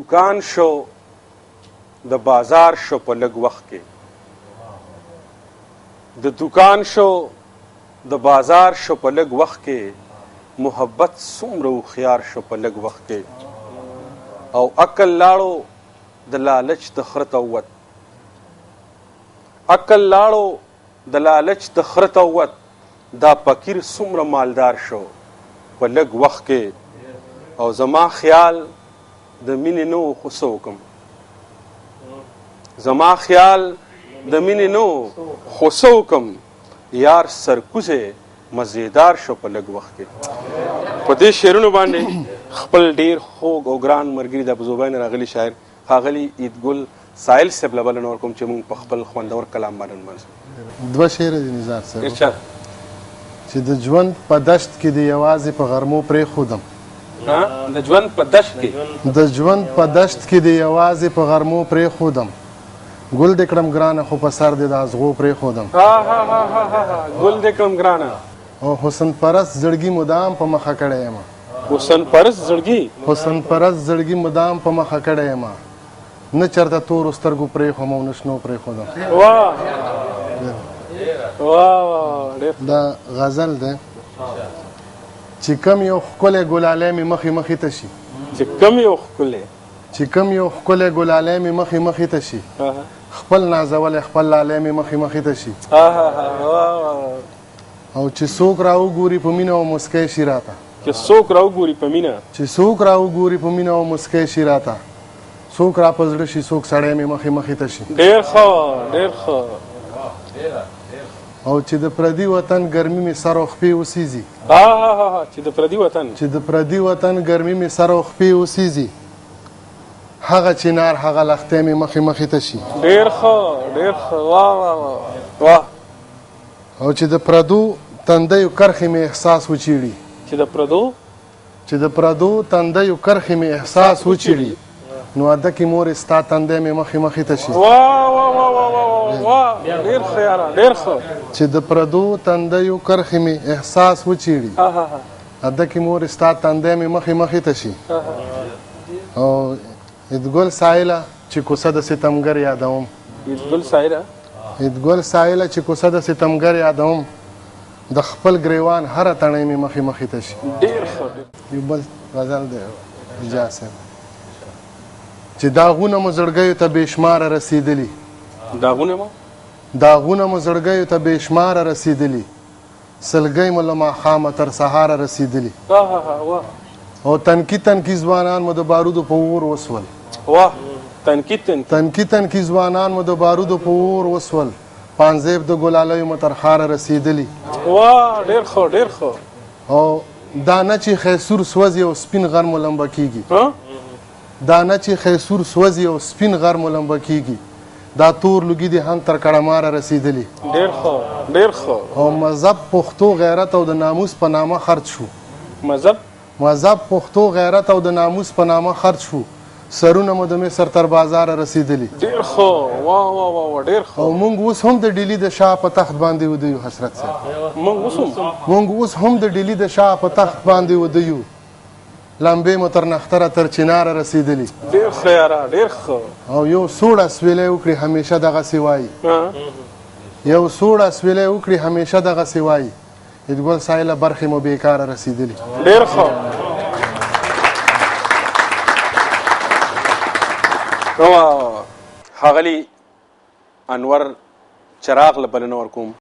دکان شو د بازار شو په لږ وخت کې د دکان شو د بازار شو په لږ وخت کې محبت څومره هوښیار شو په لږ وخت کې او عقل لاړو د لالچ د خره ته ووت عقل لاړو د لالچ د خره ته ووت دا فقیر څومره مالدار شو په لږ وخت کې او زما خیال د مینې نو خو څه وکم زما خیال د مینې نو خو څه وکم یار سرکوزی مزیدار شو په لږ وخت کې په دې شعرونو باندې خپل ډیر خوږ او ګران ملګري د ابوزوبۍ نه راغلي شاعر ښاغلي عیدګل سایل صاحب له بلنه ورکوم چې موږ په خپل خوندور کلام باندې ونمانځو دوه شعر دي نزار صاحب ارشاد چې د ژوند په دشت کې د یوازې په غرمو پرېښودم د ژوند په دشت کې د ژوند په دشت کې د یوازې په غرمو پرېښودم ګل دې کړم ګرانه خو په سر دې د ازغو پرېښودم ګل دې کړم ګرانه او حسن پرست زړګي مدام په مخه کړی یم حسن پرست زړګي حسن پرست زړګي مدام په مخه کړی یم نه چېرته تورو سترګو پرېښوم او نه شنو پرېښودم دا غزل دی چې کم یو ښکلی ګلالی مې مخې مخې ته شي چې کم یو ښکلی چې کم یو ښکلی ګلالی مې مخې مخې ته شي خپل نازولی خپل لالی مې مخې مخې ته شي او چې څوک راوګوري په مینه او مسکی شي راته چې څوک راوګوري په مینه چې څوک راوګوري په مینه او مسکی شي راته څوک را په زړه شي څوک سړی مې مخې مخې ته شي ډېر ښه ډېر ښه او چې د پردي وطن ګرمي مې سر او خپې وسیزي چې د پردي وطن چې د پردي وطن ګرمي مې سر او خپې وسیزي هغه چنار هغه لښتی مې مخې مخې ته شي ډېر ښه ډېر ښه واه او چې د پردو تندیو کرښې مې احساس وچیړي چې د پردو تندیو کرښې مې احساس وچیړي نو اده کې مورې ستا تندی مې مخې مخې ته شي ډېر ښه یاره ډېر ښه چې د پردو تندیو کرښې مې احساس وچیړي اده کې مورې ستا تندی مې مخې مخې ته شي او عیدګل سایله چې کوڅه د ستمګر یادوم عیدګل سایله عیدګل سایله چې کوڅه د ستمګر یادوم د خپل ګریوان هره تڼۍ مې مخې مخې ته شي ډېر ښه یو بل غزل دی حجاز صاحب چې داغونه مو زړګیو ته بې شماره رسېدلي داغونه مو زړګیو ته بې شماره رسېدلي سلګۍ مو له ماښامه تر سهاره رسېدلي او تنکي تنکي ځوانان مو د بارودو په اور وسول تنکي ځوانان مو د بارودو په اور وسول پانزیب د ګلالیو مو تر خاره رسېدلي ډېر ښه ډېر ښه او دانه چې خیسور سوځي او سپین غر مو لمبه کېږي دانه چې خیسور سوځي او سپین غر مو لمبه کېږي دا تور لوګي دي هم تر کړماره رسېدلي ډېر ښه ډېر ښه او مذهب پښتو غیرت او د ناموس په نامه خرڅ شو مذهب پښتو غیرت او د ناموس په نامه خرڅ شو سرونه مو د مصر تر بازاره رسېدلي ډېر ښه ډېر ښه او موږ اوس هم د ډیلي د شاه په تخت باندې ودیو حسرت صاحب موږ اوس هم د ډیلي د شاه په تخت باندې ودیو لمبې مو تر نختره تر چناره رسېدلي ډېر ښه یاره ډېر ښه او یو سوړ اسویلی وکړي همیشه دغسې وایي یو سوړ اسویلی وکړي همیشه دغسې وایي عیدګل سایله برخې مو بېکاره رسېدلي ډېر ښه ښاغلي انور چراغ له بلنه ورکوم